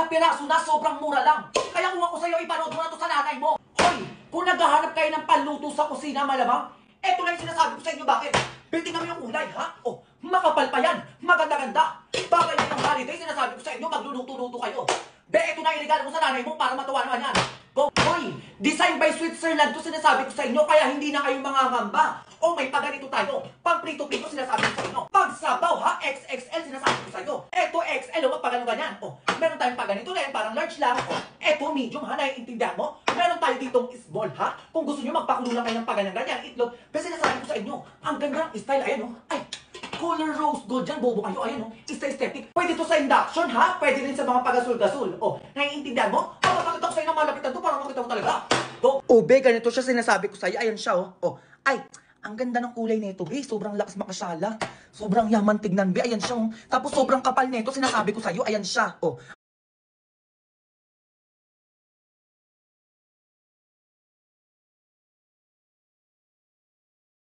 na piraso na, sobrang mura lang. Kaya kung ako sa'yo, ipanood mo na to sa nanay mo. Hoy, kung naghahanap kayo ng panluto sa kusina, malamang, eto lang yung sinasabi ko sa inyo, bakit? Tingnan mo yung kulay, ha? Oh, makapal pa yan, maganda-ganda. Bagay na yung holiday, sinasabi ko sa inyo, magluluto-luto kayo. Eto na yung regalo ko sa nanay mo para matuwa naman yan. Go, hoy, design by Switzerland to sinasabi ko sa inyo, kaya hindi na kayo mangangamba. O may paganito tayo, pang prito-prito sinasabi ko sa inyo. Pag sabaw ha, XXL sinasabi ko sa inyo. Eto XL, o pagano ganyan. O, meron tayong paganito na yan, parang large lang. O, eto medium ha, naiintindihan mo? Meron tayo ditong small ha. Kung gusto nyo magpakulo lang kayo ng paganyan-ganyan, itlog. Kasi sinasabi ko sa inyo, ang ganda ng style, ayan o. Ay, color rose gold dyan, bobo kayo, ayan o. Aesthetic. Pwede to sa induction ha, pwede rin sa mga pagasul-gasul. O, naiintindihan mo? O, makakita ko sa inyo ng malapitan to, parang makita mo talaga. Go. O, be, ganito siya sinasabi ko sa'yo, ayan siya o. O, ay, ang ganda ng kulay nito, be. Sobrang lakas makasala. Sobrang yaman tignan, be. Ayan siya, oh. Tapos sobrang kapal nito, sinasabi ko sa'yo. Ayan siya, oh.